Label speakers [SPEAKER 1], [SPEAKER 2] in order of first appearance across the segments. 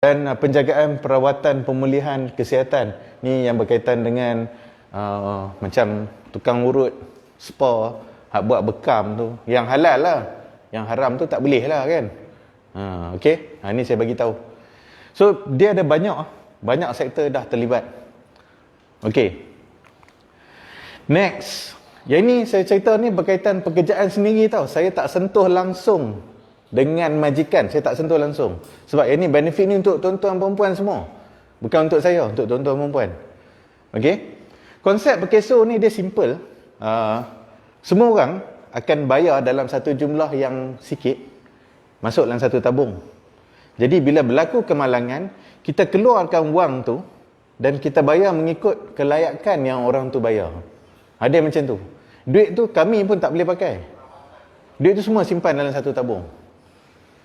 [SPEAKER 1] Dan penjagaan perawatan pemulihan kesihatan ni yang berkaitan dengan macam tukang urut, spa, hak buat bekam tu, yang halal lah, yang haram tu tak boleh lah kan. Okey, ni saya bagi tahu. So dia ada banyak sektor dah terlibat. Okey, next, yang ni saya cerita ni berkaitan pekerjaan sendiri tau. Saya tak sentuh langsung dengan majikan, saya tak sentuh langsung. Sebab yang ni benefit ni untuk tuan-tuan perempuan semua, bukan untuk saya, untuk tuan-tuan perempuan. Okey, konsep berkeso ni dia simple. Semua orang akan bayar dalam satu jumlah yang sikit, masuk dalam satu tabung. Jadi bila berlaku kemalangan, kita keluarkan wang tu dan kita bayar mengikut kelayakan yang orang tu bayar. Ada macam tu. Duit tu kami pun tak boleh pakai. Duit tu semua simpan dalam satu tabung.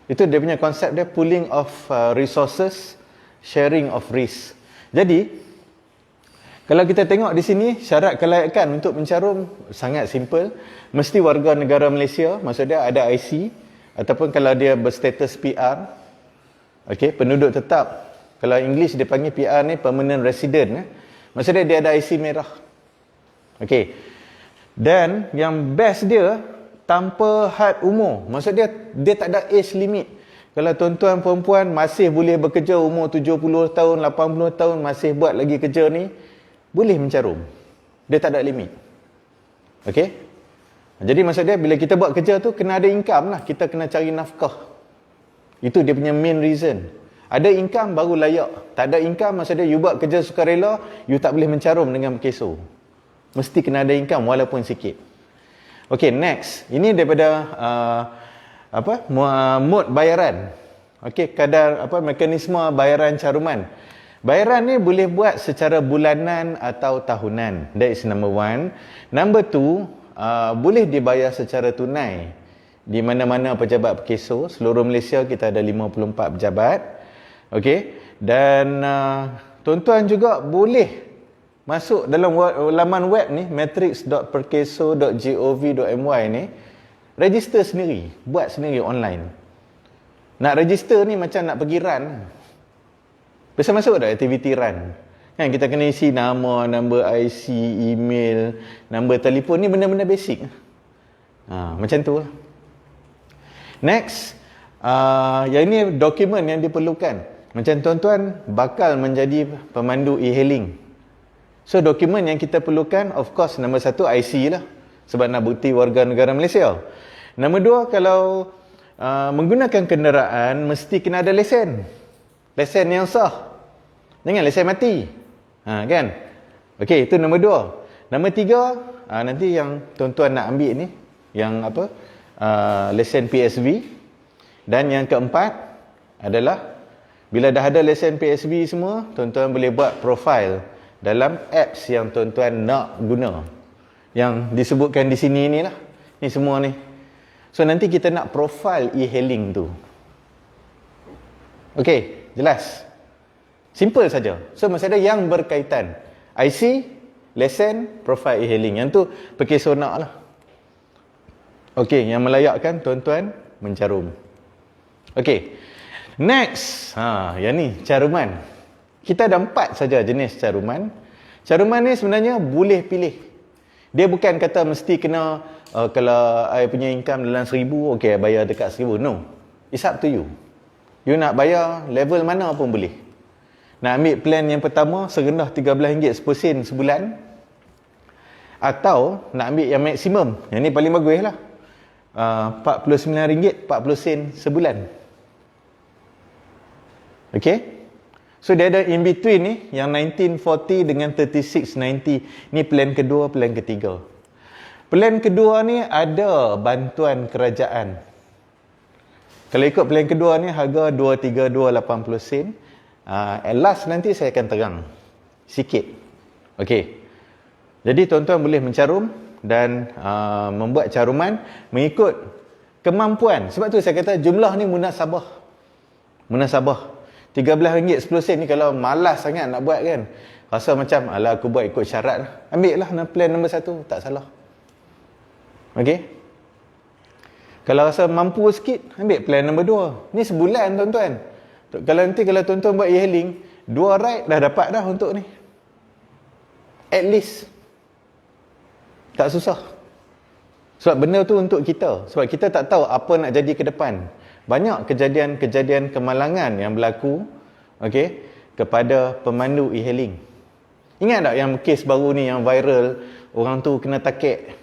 [SPEAKER 1] Itu dia punya konsep dia, pooling of resources, sharing of risk. Jadi kalau kita tengok di sini, syarat kelayakan untuk mencarum sangat simple. Mesti warga negara Malaysia, maksud dia ada IC, ataupun kalau dia berstatus PR, okey, penduduk tetap. Kalau English dia panggil PR ni permanent resident, maksud dia ada IC merah. Okey. Dan yang best dia, tanpa had umur. Maksud dia tak ada age limit. Kalau tuan-tuan perempuan masih boleh bekerja, umur 70 tahun, 80 tahun masih buat lagi kerja ni, boleh mencarum. Dia tak ada limit. Okey? Jadi maksud dia bila kita buat kerja tu kena ada income lah, kita kena cari nafkah. Itu dia punya main reason. Ada income baru layak. Tak ada income maksud dia you buat kerja sukarela, you tak boleh mencarum dengan berkeso. Mesti kena ada income walaupun sikit. Okey, next. Ini daripada mode bayaran. Okey, kadar mekanisme bayaran caruman. Bayaran ni boleh buat secara bulanan atau tahunan. That is number one. Number two, boleh dibayar secara tunai. Di mana-mana pejabat berkeso, seluruh Malaysia kita ada 54 pejabat. Okey, dan tuan-tuan juga boleh masuk dalam laman web ni, matrix.perkeso.gov.my ni, register sendiri, buat sendiri online. Nak register ni macam nak pergi run. Biasa masuk tak aktiviti run? Kan kita kena isi nama, nombor IC, email, nombor telefon, ni benda-benda basic. Macam tu lah. Next, yang ini dokumen yang diperlukan. Macam tuan-tuan bakal menjadi pemandu e-hailing. So dokumen yang kita perlukan, of course, nombor satu IC lah. Sebab nak bukti warga negara Malaysia. Nombor dua, kalau menggunakan kenderaan, mesti kena ada lesen. Lesen yang sah. Jangan lesen mati. Kan? Okey, itu nombor dua. Nombor tiga, nanti yang tuan-tuan nak ambil ni, yang lesen PSV. Dan yang keempat adalah, bila dah ada lesen PSV semua, tuan-tuan boleh buat profile dalam apps yang tuan-tuan nak guna. Yang disebutkan di sini ni lah. Ni semua ni. So nanti kita nak profile e-hailing tu. Okey, jelas? Simple saja. So maksudnya yang berkaitan. IC, lesen, profile e-hailing. Yang tu Perkeso nak lah. Okey, yang melayakkan tuan-tuan mencarum. Okey. Next. Yang ni, caruman. Kita ada 4 saja jenis caruman. Caruman ni sebenarnya boleh pilih. Dia bukan kata mesti kena, kalau I punya income dalam 1,000, okey, bayar dekat 1,000. No. It's up to you. You nak bayar level mana pun boleh. Nak ambil plan yang pertama, serendah RM13.10 sebulan. Atau nak ambil yang maksimum. Yang ni paling bagus lah. RM49.40 sebulan. Okey? So dia ada in between ni, yang 1940 dengan 3690. Ni plan kedua, plan ketiga. Plan kedua ni ada bantuan kerajaan. Kalau ikut plan kedua ni harga RM23.80. Last nanti saya akan terang sikit. Okey. Jadi tuan-tuan boleh mencarum dan membuat caruman mengikut kemampuan. Sebab tu saya kata jumlah ni munasabah. Munasabah. RM13.10 ni kalau malas sangat nak buat kan. Rasa macam, alah aku buat ikut syarat. Ambil lah plan nombor 1. Tak salah. Okey. Kalau rasa mampu sikit, ambil plan nombor 2. Ni sebulan tuan-tuan. Kalau nanti kalau tuan-tuan buat e-hailing, 2 ride dah dapat dah untuk ni. At least. Tak susah. Sebab benda tu untuk kita. Sebab kita tak tahu apa nak jadi ke depan. Banyak kejadian-kejadian kemalangan yang berlaku, okey, kepada pemandu e-hailing. Ingat tak yang kes baru ni yang viral, orang tu kena takik.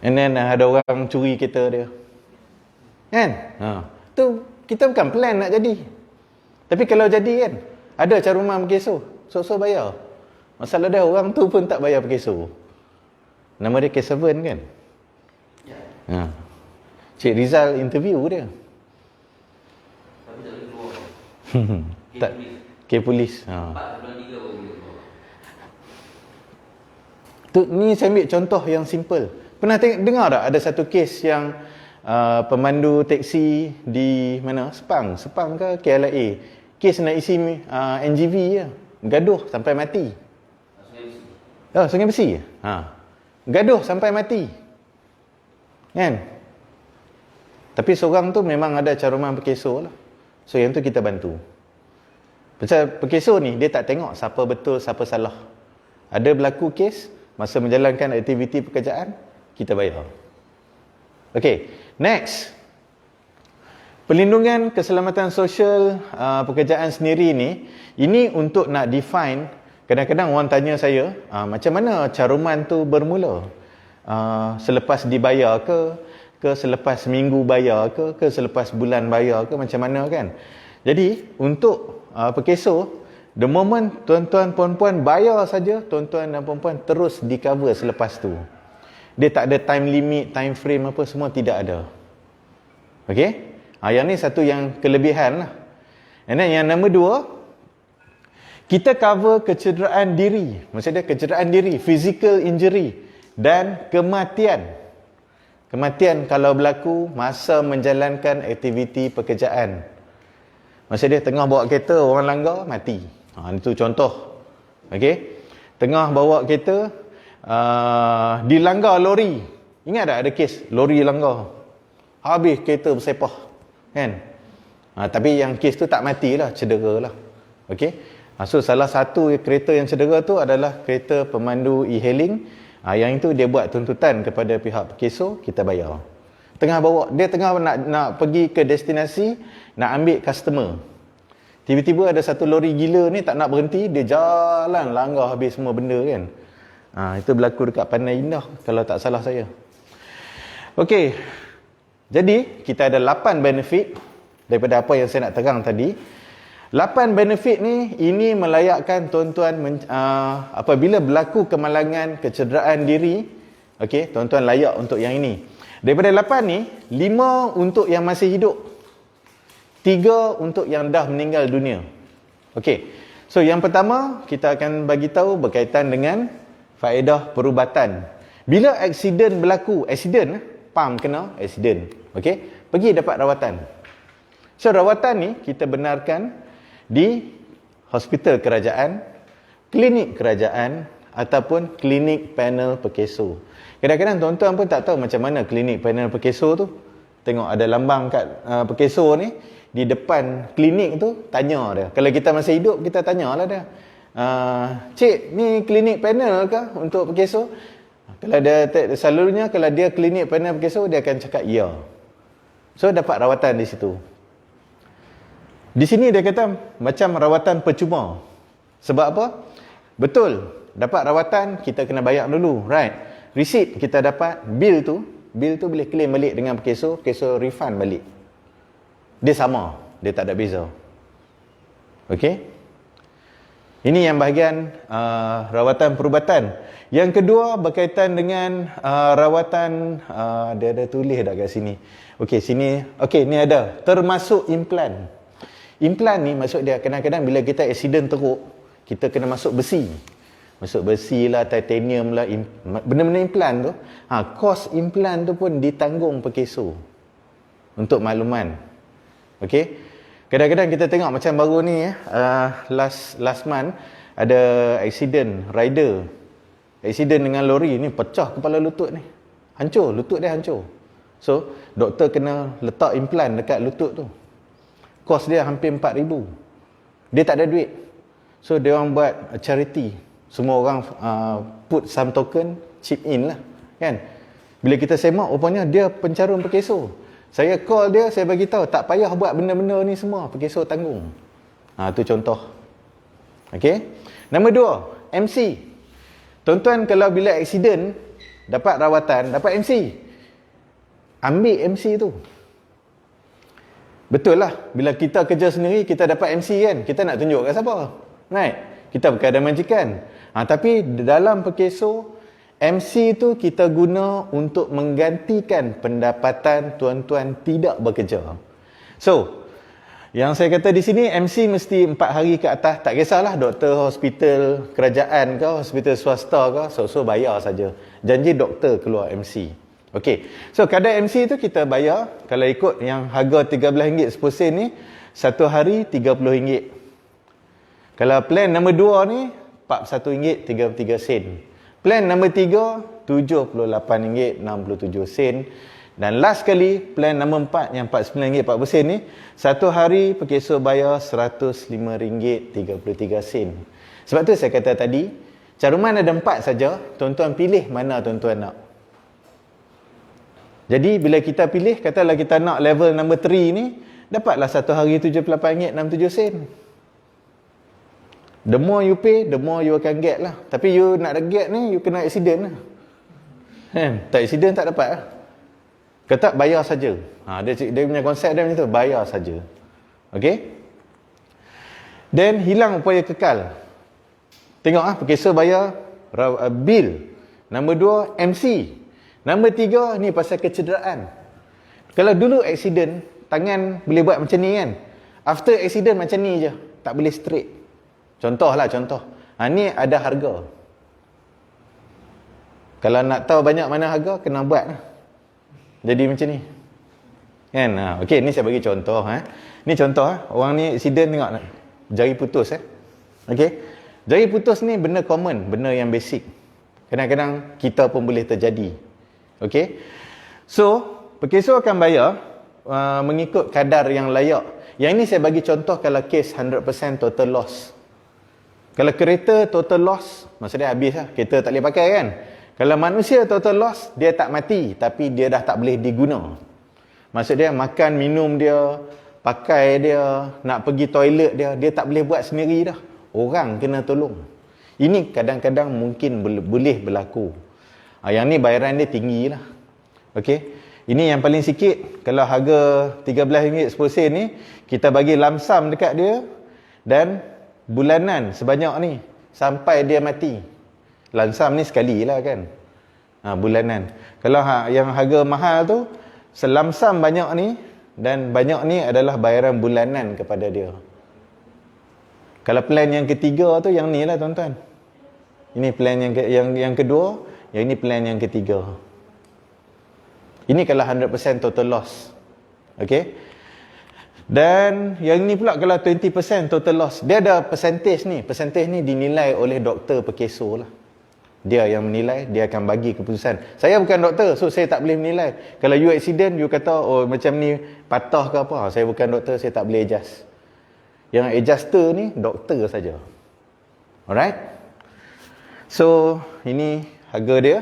[SPEAKER 1] And then ada orang curi kereta dia. Kan? Tu kita bukan plan nak jadi. Tapi kalau jadi kan, ada cara rumah berkeso. So bayar. Masalah dia orang tu pun tak bayar berkeso. Nama dia K7 kan? Ya. Cik Rizal interview dia.
[SPEAKER 2] Tapi tak boleh keluar.
[SPEAKER 1] Tak. K-Polis. Ni saya ambil contoh yang simple. Pernah dengar tak ada satu kes yang pemandu teksi di mana? Sepang ke KLIA. Kes nak isi NGV je. Gaduh sampai mati. Sungai Besi. Gaduh sampai mati. Kan? Tapi seorang tu memang ada caruman berkeso lah. So yang tu kita bantu. Pasal berkeso ni dia tak tengok siapa betul, siapa salah. Ada berlaku kes masa menjalankan aktiviti pekerjaan, kita bayar. Okey, next. Perlindungan keselamatan sosial pekerjaan sendiri ni, ini untuk nak define. Kadang-kadang orang tanya saya, macam mana caruman tu bermula? Selepas dibayar ke selepas minggu bayar ke selepas bulan bayar ke, macam mana kan? Jadi, untuk perkeso, the moment tuan-tuan puan-puan bayar saja, tuan-tuan dan puan-puan terus di cover selepas tu. Dia tak ada time limit, time frame apa semua, tidak ada. Okey? Yang ni satu yang kelebihan lah. And then yang nombor 2, kita cover kecederaan diri. Maksudnya kecederaan diri, physical injury dan kematian. Kematian kalau berlaku masa menjalankan aktiviti pekerjaan. Maksudnya tengah bawa kereta, orang langgar, mati. Itu contoh. Okey? Tengah bawa kereta, dilanggar lori. Ingat tak ada kes lori langgar? Habis kereta bersepah. Kan? Tapi yang kes tu tak matilah, cedera lah. Okey? So salah satu kereta yang cedera tu adalah kereta pemandu e-hailing. Yang itu dia buat tuntutan kepada pihak perkeso, kita bayar. Dia tengah nak pergi ke destinasi, nak ambil customer. Tiba-tiba ada satu lori gila ni tak nak berhenti, dia jalan langgar habis semua benda kan. Itu berlaku dekat Pantai Indah kalau tak salah saya. Okey. Jadi, kita ada 8 benefit daripada apa yang saya nak terang tadi. 8 benefit ni, ini melayakkan tuan-tuan apabila berlaku kemalangan, kecederaan diri, okey, tuan-tuan layak untuk yang ini. Daripada 8 ni, 5 untuk yang masih hidup, 3 untuk yang dah meninggal dunia. Okey. So yang pertama kita akan bagi tahu berkaitan dengan faedah perubatan. Bila aksiden berlaku, pam kena aksiden, okey, pergi dapat rawatan. So rawatan ni kita benarkan di hospital kerajaan, klinik kerajaan ataupun klinik panel perkeso. Kadang-kadang tuan-tuan pun tak tahu macam mana klinik panel perkeso tu. Tengok ada lambang kat perkeso ni, di depan klinik tu, tanya dia. Kalau kita masih hidup, kita tanyalah dia. Cik, ni klinik panel ke untuk perkeso? Kalau dia, selalunya kalau dia klinik panel perkeso, dia akan cakap ya. So dapat rawatan di situ. Di sini dia kata macam rawatan percuma. Sebab apa? Betul, dapat rawatan kita kena bayar dulu, right? Receipt kita dapat, bill tu boleh claim balik dengan perkeso refund balik. Dia sama, dia tak ada beza. Okey? Ini yang bahagian rawatan perubatan. Yang kedua berkaitan dengan rawatan, dia ada tulis tak kat sini. Okey, sini. Okey, ni ada termasuk implan. Implan ni maksud dia kadang-kadang bila kita aksiden teruk, kita kena masuk besi. Masuk besi lah, titanium lah, benda-benda implan tu. Kos implan tu pun ditanggung perkeso. Untuk makluman. Okey. Kadang-kadang kita tengok macam baru ni last month ada aksiden rider. Aksiden dengan lori ni pecah kepala lutut ni. Hancur, lutut dia hancur. So, doktor kena letak implan dekat lutut tu. Kos dia hampir 4,000. Dia tak ada duit. So, dia orang buat charity. Semua orang put some token, chip in lah. Kan? Bila kita semak, rupanya dia pencarum Perkeso. Saya call dia, saya bagi tahu, tak payah buat benda-benda ni semua. Perkeso tanggung. Tu contoh. Okey. Nombor 2, MC. Tuan-tuan kalau bila aksiden, dapat rawatan, dapat MC. Ambil MC tu. Betul lah. Bila kita kerja sendiri, kita dapat MC kan. Kita nak tunjuk kat siapa? Right? Kita bukan ada majikan. Tapi dalam Perkeso, MC tu kita guna untuk menggantikan pendapatan tuan-tuan tidak bekerja. So, yang saya kata di sini, MC mesti 4 hari ke atas. Tak kisahlah doktor hospital kerajaan ke, hospital swasta ke, so bayar saja. Janji doktor keluar MC. Okey. So, kadar MC tu kita bayar. Kalau ikut yang harga RM13 10 sen ni, 1 hari RM30. Kalau plan nombor 2 ni, RM41.33. Plan nombor 3, RM78.67. Dan last kali, plan nombor 4 yang RM49.40 ni, 1 hari Perkeso bayar RM105.33. Sebab tu saya kata tadi, caruman ada 4 saja, tuan-tuan pilih mana tuan-tuan nak. Jadi bila kita pilih, katalah kita nak level nombor 3 ni, dapatlah 1 hari RM78.67. The more you pay, the more you akan get lah. Tapi you nak get ni, you kena accident lah. Tak accident tak dapat lah. Kata bayar saja. Dia punya konsep dia macam tu, bayar saja. Okey? Then hilang upaya kekal. Tengok Perkeso bayar bil. Nombor 2, MC. Nombor 3, ni pasal kecederaan. Kalau dulu accident, tangan boleh buat macam ni kan. After accident macam ni je, tak boleh straight. Contoh. Ni ada harga. Kalau nak tahu banyak mana harga, kena buat lah. Jadi macam ni. Kan? Okey, ni saya bagi contoh. Ni contoh. Orang ni accident tengok. Jari putus. Okey. Jari putus ni benda common. Benda yang basic. Kadang-kadang kita pun boleh terjadi. Okey. So, Perkeso akan bayar mengikut kadar yang layak. Yang ini saya bagi contoh kalau kes 100% total loss. Kalau kereta total loss, maksudnya habis lah. Kereta tak boleh pakai kan. Kalau manusia total loss, dia tak mati. Tapi dia dah tak boleh diguna. Maksudnya makan, minum dia, pakai dia, nak pergi toilet dia, dia tak boleh buat sendiri dah. Orang kena tolong. Ini kadang-kadang mungkin boleh berlaku. Yang ni bayaran dia tinggi lah. Okey. Ini yang paling sikit. Kalau harga RM13.10 ni, kita bagi lamsam dekat dia. Dan bulanan sebanyak ni sampai dia mati. Lansam ni sekali lah kan. Bulanan. Kalau yang harga mahal tu, selamsam banyak ni, dan banyak ni adalah bayaran bulanan kepada dia. Kalau plan yang ketiga tu, yang ni lah tuan-tuan. Ini plan yang kedua, yang ini plan yang ketiga. Ini kalau 100% total loss. Okey. Dan yang ni pula kalau 20% total loss. Dia ada percentage ni. Percentage ni dinilai oleh doktor Perkeso lah. Dia yang menilai, dia akan bagi keputusan. Saya bukan doktor, so saya tak boleh menilai. Kalau you accident, you kata, oh macam ni patah ke apa. Saya bukan doktor, saya tak boleh adjust. Yang adjuster ni, doktor saja. Alright? So, ini harga dia.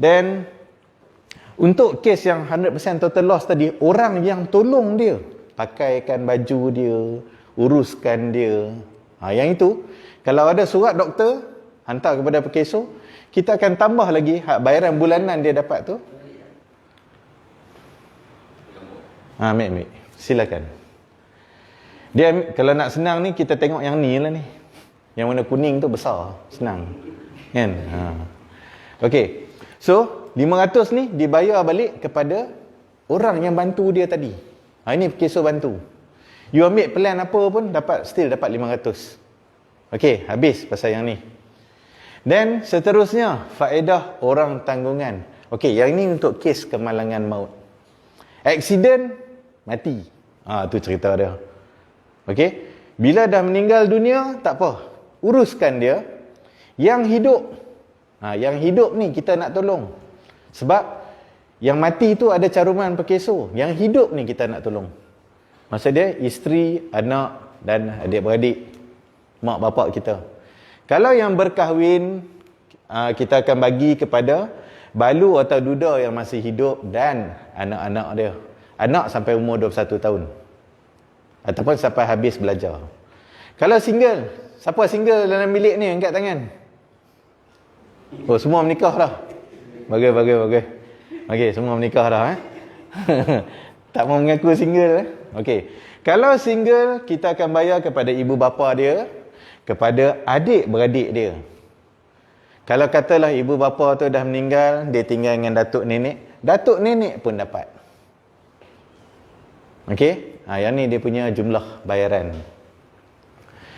[SPEAKER 1] Dan untuk kes yang 100% total loss tadi, orang yang tolong dia, pakaikan baju dia, uruskan dia. Yang itu, kalau ada surat doktor, hantar kepada Perkeso, kita akan tambah lagi hak bayaran bulanan dia dapat tu. Ambil. Silakan. Dia, kalau nak senang ni, kita tengok yang ni lah ni. Yang warna kuning tu besar. Senang. Kan? Okey. So, 500 ni dibayar balik kepada orang yang bantu dia tadi. Ini Perkeso bantu. You ambil plan apa pun, still dapat 500. Okey, habis pasal yang ni. Dan seterusnya, faedah orang tanggungan. Okey, yang ni untuk kes kemalangan maut. Aksiden, mati. Tu cerita dia. Okey, bila dah meninggal dunia, tak apa. Uruskan dia. Yang hidup ni kita nak tolong. Sebab Yang mati tu ada caruman pekeso. Yang hidup ni kita nak tolong. Maksud dia, isteri, anak dan adik-beradik, mak bapak kita. Kalau yang berkahwin, kita akan bagi kepada balu atau duda yang masih hidup dan anak-anak dia. Anak sampai umur 21 tahun. Ataupun sampai habis belajar. Kalau single, siapa single dalam bilik ni? Angkat tangan. Oh, semua menikah dah. Bagus. Okey, semua menikah dah. Tak mau mengaku single. Okey. Kalau single, kita akan bayar kepada ibu bapa dia, kepada adik-beradik dia. Kalau katalah ibu bapa tu dah meninggal, dia tinggal dengan datuk nenek pun dapat. Okey? Yang ni dia punya jumlah bayaran.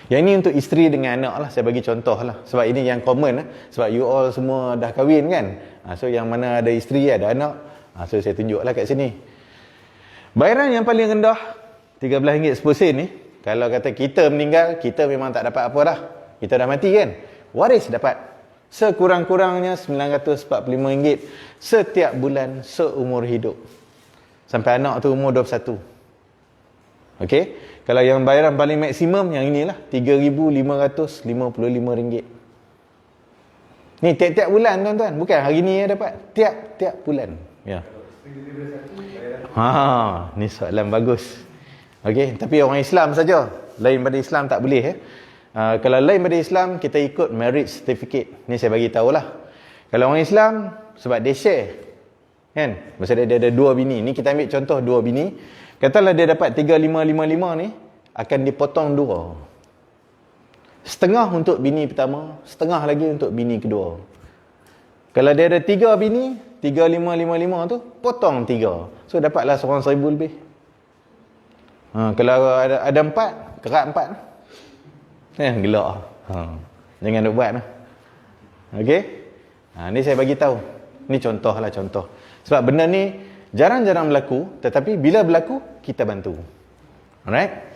[SPEAKER 1] Yang ini untuk isteri dengan anak lah. Saya bagi contoh lah. Sebab ini yang common lah. Sebab you all semua dah kahwin kan. So yang mana ada isteri, ada anak. So saya tunjuk lah kat sini. Bayaran yang paling rendah, RM13.10 ni. Kalau kata kita meninggal, kita memang tak dapat apa dah. Kita dah mati kan. Waris dapat. Sekurang-kurangnya RM945 setiap bulan seumur hidup. Sampai anak tu umur 21. Okey? Kalau yang bayaran paling maksimum, yang inilah, RM3,555. Ni tiap-tiap bulan tuan-tuan. Bukan hari ni yang dapat. Tiap-tiap bulan. Ya. Ni soalan bagus. Okey, tapi orang Islam saja. Lain pada Islam tak boleh. Kalau lain pada Islam, kita ikut marriage certificate. Ni saya bagi tahulah. Kalau orang Islam, sebab dia share. Kan? Maksudnya dia ada 2 bini. Ni kita ambil contoh 2 bini. Katalah dia dapat 3,555 ni, akan dipotong 2. Setengah untuk bini pertama, setengah lagi untuk bini kedua. Kalau dia ada 3 bini, 3,555 tu, potong 3. So dapatlah seorang 1,000 lebih. Kalau ada 4, kerat 4. Gelak. Jangan nak buat lah. Okey? Ni saya bagi tahu. Ni contoh lah, contoh. Sebab benda ni jarang-jarang berlaku, tetapi bila berlaku, kita bantu. Alright?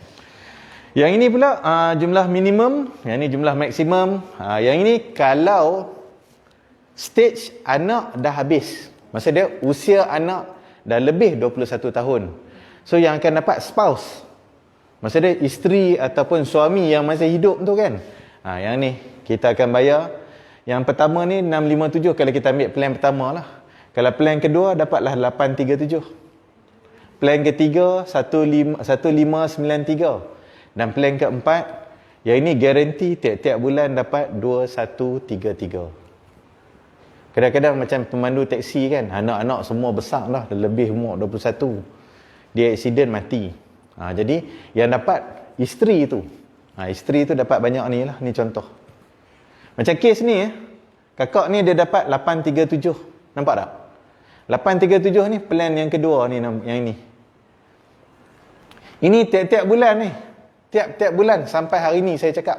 [SPEAKER 1] Yang ini pula jumlah minimum, yang ini jumlah maksimum. Yang ini kalau stage anak dah habis. Maksud dia usia anak dah lebih 21 tahun. So yang akan dapat spouse. Maksud dia isteri ataupun suami yang masih hidup tu kan. Yang ni kita akan bayar. Yang pertama ni 657 kalau kita ambil plan pertama lah. Kalau plan kedua dapatlah 837. Plan ketiga 1593. Dan plan keempat, yang ini garanti tiap-tiap bulan dapat 2133. Kadang-kadang macam pemandu teksi kan, anak-anak semua besar dah, lebih umur 21. Dia aksiden mati. Jadi yang dapat isteri tu. Isteri tu dapat banyak ni lah, ni contoh. Macam kes ni kakak ni dia dapat 837. Nampak tak? 837 ni plan yang kedua ni, yang ini. Ini tiap-tiap bulan ni. Tiap-tiap bulan sampai hari ni saya cakap.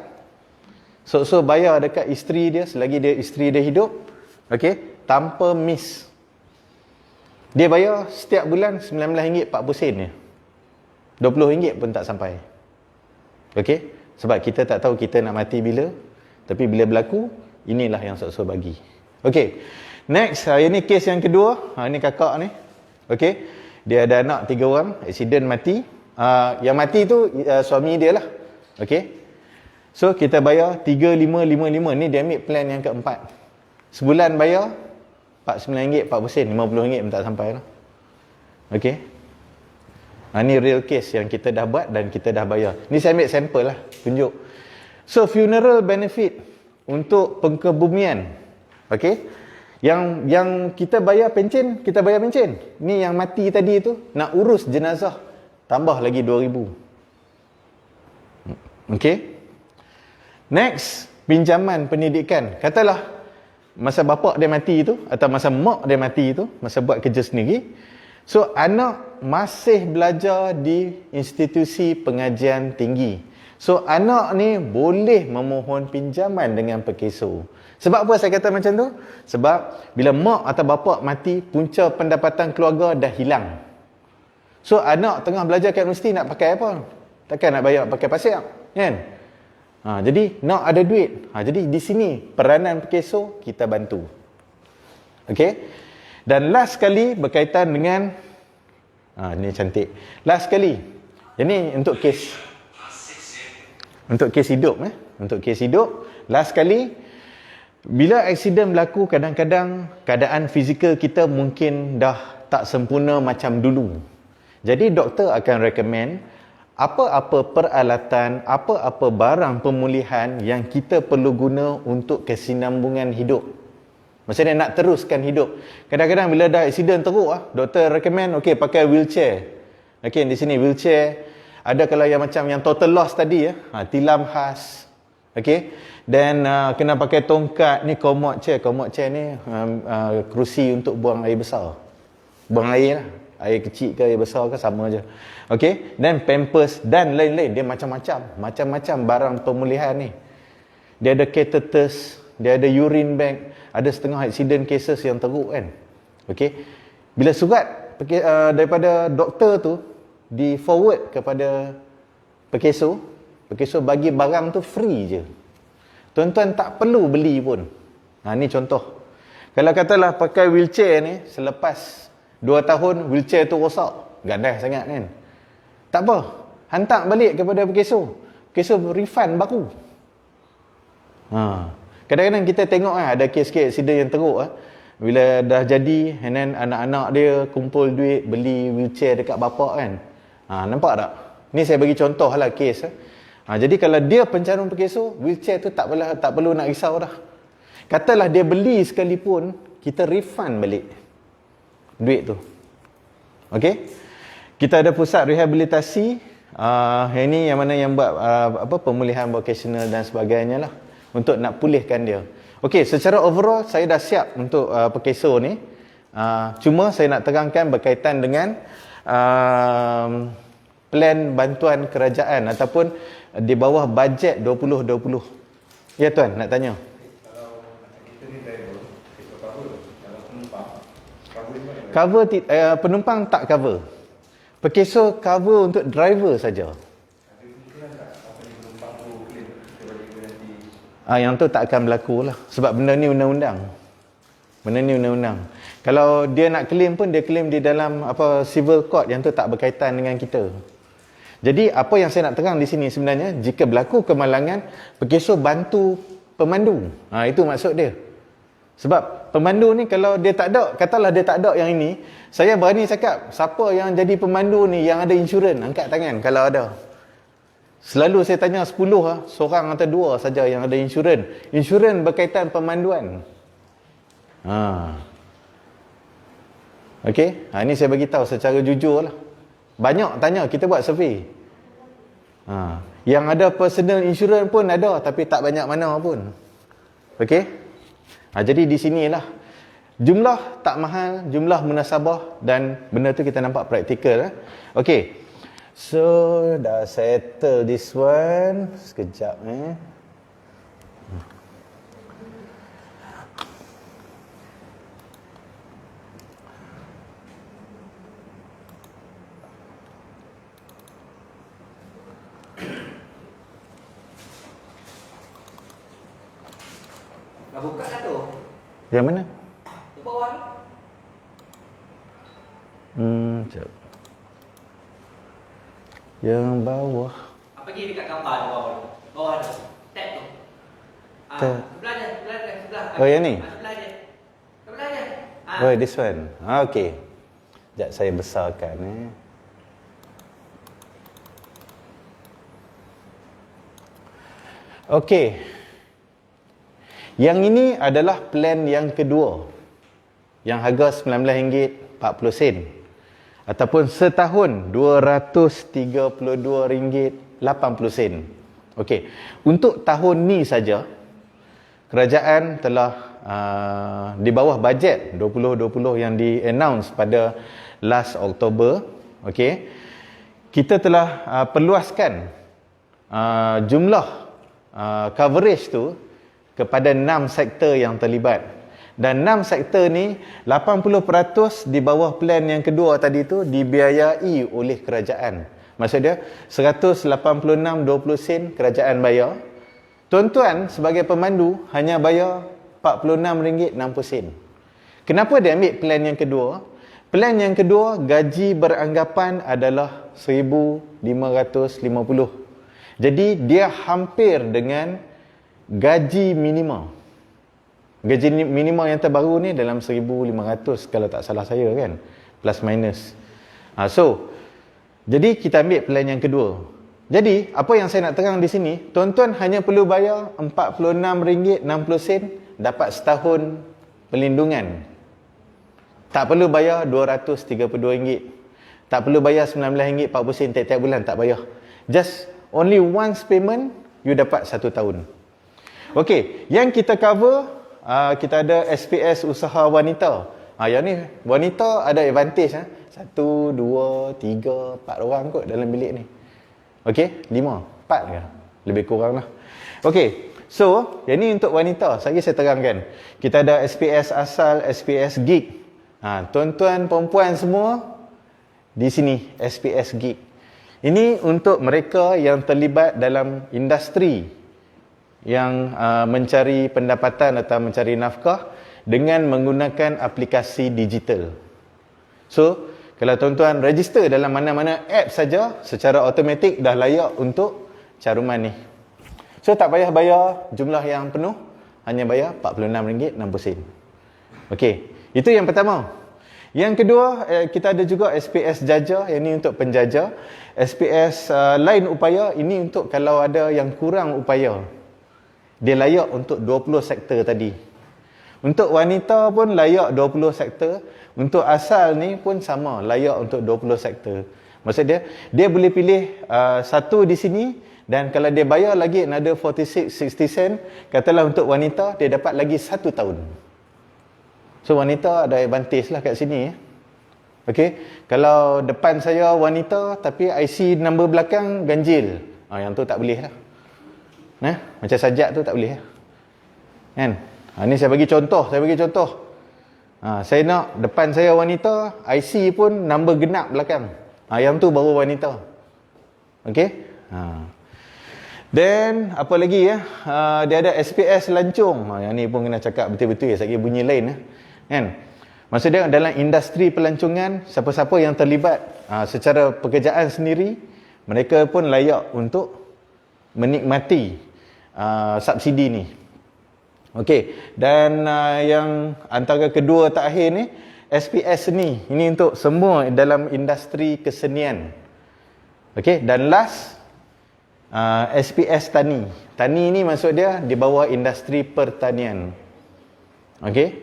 [SPEAKER 1] So bayar dekat isteri dia selagi isteri dia hidup. Okey, tanpa miss. Dia bayar setiap bulan RM19.40 je. RM20 pun tak sampai. Okey, sebab kita tak tahu kita nak mati bila, tapi bila berlaku, inilah yang so bagi. Okey. Next, ini kes yang kedua. Ini kakak ni. Okey. Dia ada anak 3 orang, aksiden mati. Yang mati tu suami dia lah. Okey. So kita bayar 3555 ni, dia ambil plan yang keempat. Sebulan bayar RM49.40, RM50 pun tak sampai lah. Okey. Ni real case yang kita dah buat dan kita dah bayar. Ni saya ambil sampel lah, tunjuk. So funeral benefit untuk pengkebumian. Okey. Yang kita bayar pencen, kita bayar pencen. Ni yang mati tadi tu nak urus jenazah, tambah lagi RM2,000. Okey. Next, pinjaman pendidikan. Katalah masa bapak dia mati tu atau masa mak dia mati tu, masa buat kerja sendiri. So anak masih belajar di institusi pengajian tinggi. So anak ni boleh memohon pinjaman dengan pekeso. Sebab apa saya kata macam tu? Sebab bila mak atau bapak mati, punca pendapatan keluarga dah hilang. So anak tengah belajar kat universiti nak pakai apa? Takkan nak bayar pakai pasir, kan? Jadi nak ada duit. Jadi di sini peranan pekeso kita bantu. Okey. Dan last sekali berkaitan dengan ni cantik. Last sekali. Ini untuk kes hidup Untuk kes hidup, last sekali bila aksiden berlaku, kadang-kadang keadaan fizikal kita mungkin dah tak sempurna macam dulu. Jadi doktor akan recommend apa-apa peralatan, apa-apa barang pemulihan yang kita perlu guna untuk kesinambungan hidup. Maksudnya nak teruskan hidup. Kadang-kadang bila dah aksiden teruk doktor recommend pakai wheelchair. Di sini wheelchair. Ada kalau yang macam yang total loss tadi tilam khas. Dan kena pakai tongkat ni, commode chair ni kerusi untuk buang air besar. Buang air lah. Air kecil ke air besar ke sama je. Dan pampers dan lain-lain. Dia macam-macam barang pemulihan ni. Dia ada catheters, dia ada urine bag, ada setengah accident cases yang teruk kan. Bila surat daripada doktor tu di forward kepada pekeso bagi barang tu free je. Tuan-tuan tak perlu beli pun. Ni contoh. Kalau katalah pakai wheelchair ni, selepas 2 tahun wheelchair tu rosak, gadah sangat kan. Tak apa, hantar balik kepada pekeso refund baru. Kadang-kadang kita tengok ada kes-kes aksiden yang teruk bila dah jadi, and then anak-anak dia kumpul duit beli wheelchair dekat bapak kan. Nampak tak? Ni saya bagi contoh lah kes. Jadi kalau dia pencarum pekeso, wheelchair tu tak perlu nak risau dah. Katalah dia beli sekalipun, kita refund balik duit tu. Kita ada pusat rehabilitasi. Ini yang mana yang buat pemulihan vocational dan sebagainya lah, untuk nak pulihkan dia. Secara overall saya dah siap untuk pekeso ni. Cuma saya nak terangkan berkaitan dengan plan bantuan kerajaan ataupun di bawah bajet 2020. Ya tuan, nak tanya.
[SPEAKER 3] Kalau macam kita ni driver, kita cover. Kalau penumpang, cover mana?
[SPEAKER 1] Cover penumpang tak cover. Pekeso cover untuk driver saja.
[SPEAKER 3] Ada kemungkinan tak company penumpang tu claim kita bagi garanti?
[SPEAKER 1] Yang tu tak akan berlaku lah. Sebab benda ni undang-undang. Kalau dia nak claim pun, dia claim di dalam civil court, yang tu tak berkaitan dengan kita. Jadi apa yang saya nak terang di sini sebenarnya, jika berlaku kemalangan, pekeso bantu pemandu. Itu maksud dia. Sebab pemandu ni kalau dia tak ada, katalah dia tak ada yang ini, saya berani cakap, siapa yang jadi pemandu ni yang ada insurans, angkat tangan kalau ada. Selalu saya tanya 10 seorang atau 2 saja yang ada insurans. Insurans berkaitan pemanduan. Ini saya bagi tahu secara jujur lah. Banyak tanya, kita buat survey. Yang ada personal insurance pun ada, tapi tak banyak mana pun. Jadi di sinilah jumlah tak mahal, jumlah munasabah, dan benda tu kita nampak praktikal. So dah settle this one. Sekejap
[SPEAKER 2] Dah buka dah tu.
[SPEAKER 1] Yang mana?
[SPEAKER 2] Di bawah tu.
[SPEAKER 1] Sekejap. Yang bawah.
[SPEAKER 2] Apa pergi dekat gambar di bawah tu. Bawah tu. Tab tu.
[SPEAKER 1] Tab.
[SPEAKER 2] Sebelah dia.
[SPEAKER 1] Oh, yang ni?
[SPEAKER 2] Sebelah dia. Sebelah dia.
[SPEAKER 1] Oh, this one. Okey. Sekejap saya besarkan Okey. Yang ini adalah plan yang kedua. Yang harga RM19.40. Ataupun setahun RM232.80. Okey. Untuk tahun ni saja, kerajaan telah di bawah bajet 2020 yang di-announce pada last Oktober. Okey. Kita telah perluaskan jumlah coverage tu kepada 6 sektor yang terlibat. Dan 6 sektor ni 80% di bawah plan yang kedua tadi tu dibiayai oleh kerajaan. Maksud dia 186.20 sen kerajaan bayar. Tuan-tuan sebagai pemandu hanya bayar RM46.60. Kenapa dia ambil plan yang kedua? Plan yang kedua, gaji beranggapan adalah 1,550. Jadi dia hampir dengan gaji minima. Gaji minima yang terbaru ni dalam 1,500 kalau tak salah saya kan. Plus minus. So, jadi kita ambil plan yang kedua. Jadi, apa yang saya nak terang di sini, tuan-tuan hanya perlu bayar RM46.60 dapat setahun perlindungan. Tak perlu bayar RM232. Tak perlu bayar RM19.40 tiap-tiap bulan, tak bayar. Just only once payment, you dapat 1 tahun. Okey, yang kita cover, kita ada SPS usaha wanita. Yang ni, wanita ada advantage. 1, 2, 3, 4 orang kot dalam bilik ni. Okey, 5, 4 ke? Lebih kurang lah. Okey, so, yang ni untuk wanita. Lagi saya terangkan. Kita ada SPS asal, SPS gig. Tuan-tuan, perempuan semua di sini, SPS gig. Ini untuk mereka yang terlibat dalam industri yang mencari pendapatan atau mencari nafkah dengan menggunakan aplikasi digital. So, kalau tuan-tuan register dalam mana-mana app saja, secara automatik dah layak untuk caruman ni. So, tak payah bayar jumlah yang penuh, hanya bayar RM46.60. Okey, itu yang pertama. Yang kedua, kita ada juga SPS Jaja, yang ni untuk penjaja. SPS lain upaya, ini untuk kalau ada yang kurang upaya. Dia layak untuk 20 sektor tadi. Untuk wanita pun layak 20 sektor. Untuk asal ni pun sama, layak untuk 20 sektor. Maksud dia boleh pilih satu di sini, dan kalau dia bayar lagi another 46.60 sen, katalah untuk wanita, dia dapat lagi 1 tahun. So wanita ada advantage lah kat sini. Okey, kalau depan saya wanita, tapi IC nombor belakang ganjil, yang tu tak boleh lah. Macam sajak tu tak boleh. Kan? Ni saya bagi contoh. Saya nak depan saya wanita, IC pun nombor genap belakang. Yang tu baru wanita. Okey? Then, apa lagi ya? Dia ada SPS lancung. Yang ni pun kena cakap betul-betul ya. Saya kira bunyi lain. Kan? Maksud dia dalam industri pelancongan, siapa-siapa yang terlibat secara pekerjaan sendiri, mereka pun layak untuk menikmati subsidi ni. Okey, dan yang antara kedua terakhir ni, SPS ni. Ini untuk semua dalam industri kesenian. Okey, dan last, SPS Tani. Tani ni maksud dia di bawah industri pertanian. Okey,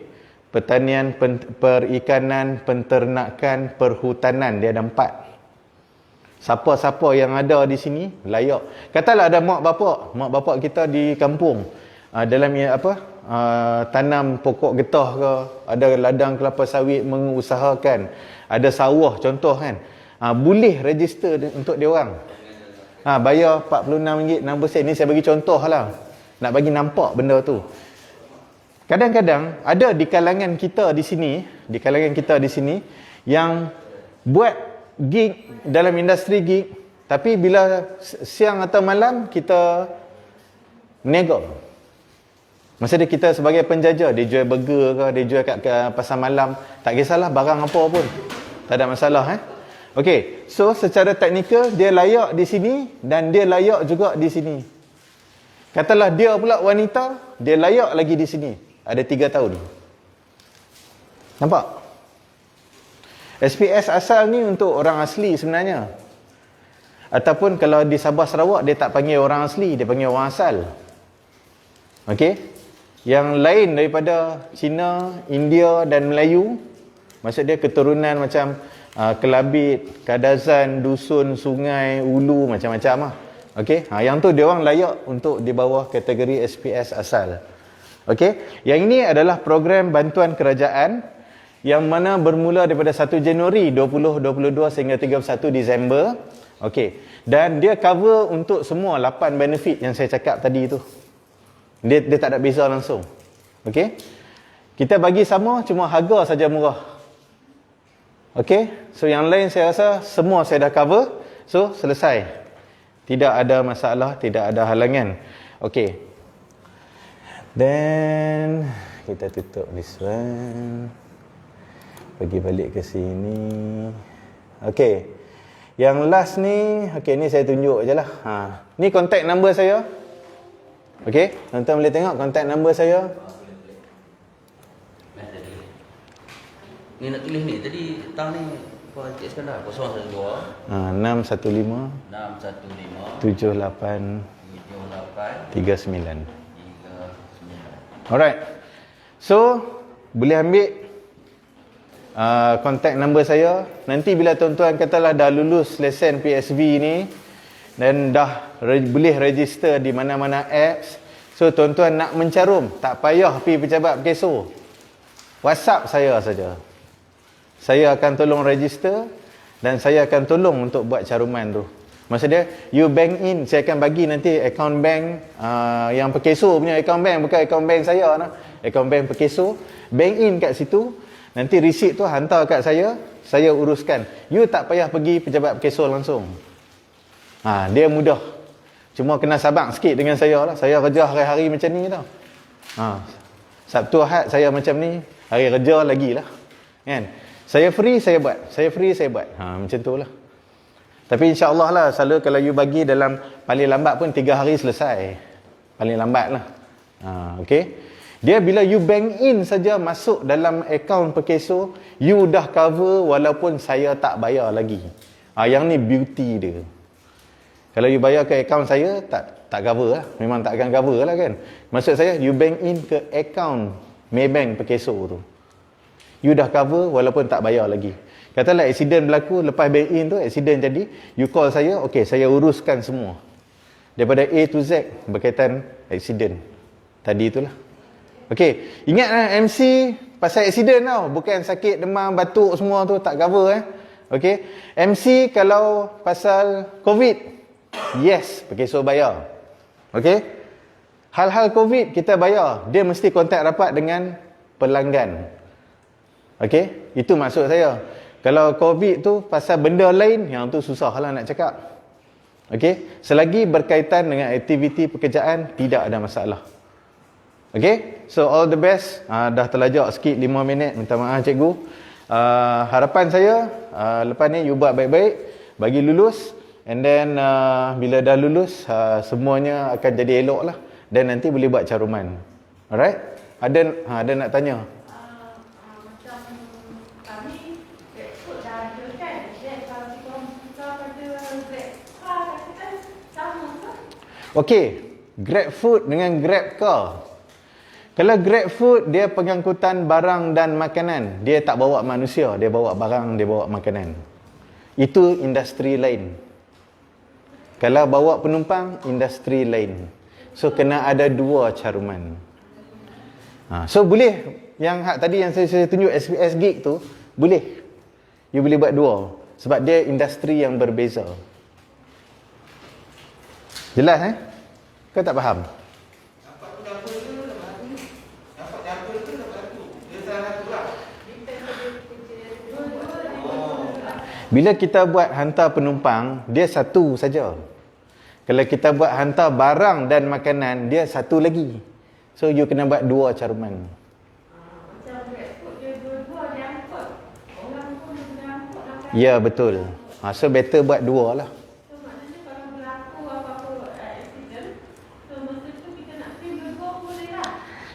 [SPEAKER 1] pertanian, perikanan, penternakan, perhutanan. Dia ada 4. Siapa-siapa yang ada di sini layak. Katalah ada mak bapak kita di kampung, dalam tanam pokok getah ke, ada ladang kelapa sawit mengusahakan, ada sawah contoh kan, boleh register untuk dia orang. Bayar RM46.60. Ni saya bagi contoh lah, nak bagi nampak benda tu. Kadang-kadang ada di kalangan kita di sini yang buat gig dalam industri gig, tapi bila siang atau malam kita nego. Maksudnya kita sebagai penjaja, dia jual burger ke, dia jual kat pasar malam, tak kisahlah barang apa pun, tak ada masalah. Okey, so secara teknikal dia layak di sini dan dia layak juga di sini. Katalah dia pula wanita, dia layak lagi di sini, ada 3 tahun. Nampak? SPS asal ni untuk orang asli sebenarnya. Ataupun kalau di Sabah Sarawak, dia tak panggil orang asli, dia panggil orang asal. Okey? Yang lain daripada Cina, India dan Melayu, maksud dia keturunan macam Kelabit, Kadazan, Dusun, Sungai, Ulu, macam-macam lah. Okey? Yang tu dia orang layak untuk di bawah kategori SPS asal. Okey? Yang ini adalah program bantuan kerajaan yang mana bermula daripada 1 Januari 2022 sehingga 31 Disember. Okey. Dan dia cover untuk semua 8 benefit yang saya cakap tadi tu. Dia tak ada beza langsung. Okey? Kita bagi sama, cuma harga saja murah. Okey? So yang lain saya rasa semua saya dah cover. So selesai. Tidak ada masalah, tidak ada halangan. Okey. Then kita tutup this one. Pergi balik ke sini. Okey. Yang last ni, okey ni saya tunjuk je lah. Ni contact number saya. Okey, tuan-tuan boleh tengok contact number saya.
[SPEAKER 4] Ni nak tulis ni. Tadi tang ni apa Cik Iskandar? 012
[SPEAKER 1] 615
[SPEAKER 4] 615
[SPEAKER 1] 78
[SPEAKER 4] 78
[SPEAKER 1] 39.
[SPEAKER 4] 39.
[SPEAKER 1] Alright. So, boleh ambil contact number saya. Nanti bila tuan-tuan katalah dah lulus lesen PSV ni dan dah boleh register di mana-mana apps. So, tuan-tuan nak mencarum, tak payah pergi pejabat Perkeso. WhatsApp saya saja. Saya akan tolong register dan saya akan tolong untuk buat caruman tu. Maksud dia, you bank in, saya akan bagi nanti account bank yang Perkeso punya account bank, bukan account bank saya nah. Account bank Perkeso, bank in kat situ, nanti receipt tu hantar kat saya uruskan. You tak payah pergi pejabat Perkeso langsung. Dia mudah. Cuma kena sabar sikit dengan saya lah. Saya kerja hari-hari macam ni tau. Sabtu Ahad saya macam ni, hari kerja lagi lah. Kan? Saya free, saya buat. Saya free, saya buat. Macam tu lah. Tapi insyaAllah lah, selalu kalau you bagi dalam paling lambat pun 3 hari selesai. Paling lambat lah. Okay. Dia bila you bank in saja masuk dalam akaun Perkeso, you dah cover walaupun saya tak bayar lagi. Yang ni beauty dia. Kalau you bayar ke akaun saya, tak cover lah. Memang tak akan cover lah kan. Maksud saya, you bank in ke akaun Maybank Perkeso tu. You dah cover walaupun tak bayar lagi. Katalah accident berlaku, lepas bank in tu, accident jadi, you call saya, okay, saya uruskan semua. Daripada A to Z berkaitan accident. Tadi itulah. Okay, ingatlah MC pasal accident tau. Bukan sakit, demam, batuk semua tu tak cover Okay, MC kalau pasal COVID, yes, Perkeso bayar. Okay, hal-hal COVID kita bayar. Dia mesti kontak rapat dengan pelanggan. Okay, itu maksud saya. Kalau COVID tu pasal benda lain, yang tu susah lah nak cakap. Okay, selagi berkaitan dengan aktiviti pekerjaan, tidak ada masalah. Okay, so all the best. Dah terlajak sikit 5 minit, minta maaf cikgu. Harapan saya, lepas ni you buat baik-baik, bagi lulus. And then bila dah lulus, semuanya akan jadi elok lah. Dan nanti boleh buat caruman. Alright? Ada nak tanya? Okey, GrabFood dengan GrabCar. Kalau GrabFood, dia pengangkutan barang dan makanan. Dia tak bawa manusia, dia bawa barang, dia bawa makanan. Itu industri lain. Kalau bawa penumpang, industri lain. So, kena ada 2 caruman. So, boleh. Yang tadi yang saya tunjuk SPS Gig tu, boleh. You boleh buat 2. Sebab dia industri yang berbeza. Jelas Kau tak faham? Bila kita buat hantar penumpang, dia satu saja. Kalau kita buat hantar barang dan makanan, dia satu lagi. So you kena buat 2 caruman. Ya, betul. So better buat 2 lah.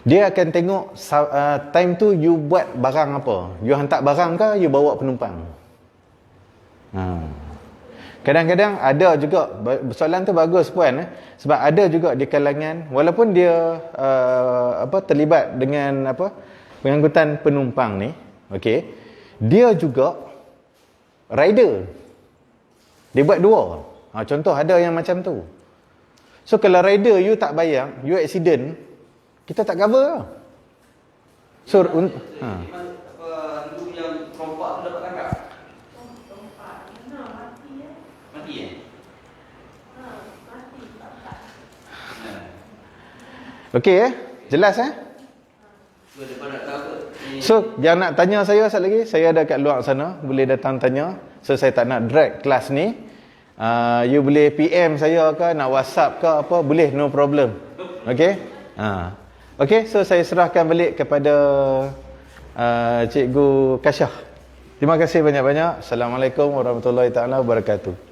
[SPEAKER 1] Dia akan tengok time tu you buat barang apa. You hantar barang ke, you bawa penumpang. Kadang-kadang ada juga, soalan tu bagus puan. Sebab ada juga di kalangan, walaupun dia terlibat dengan pengangkutan penumpang ni, okay, dia juga rider. Dia buat 2. Contoh ada yang macam tu. So kalau rider you tak bayar, you accident, kita tak cover lah. So,
[SPEAKER 4] Dulu yang perompak tu dapat tangkap? Mati
[SPEAKER 1] okey jelas So, yang nak tanya saya sekali lagi, saya ada kat luar sana, boleh datang tanya. So, saya tak nak drag kelas ni. You boleh PM saya ke, nak WhatsApp ke apa, boleh, no problem. Okey? Okey, so saya serahkan balik kepada Cikgu Kasyah. Terima kasih banyak-banyak. Assalamualaikum warahmatullahi taala wabarakatuh.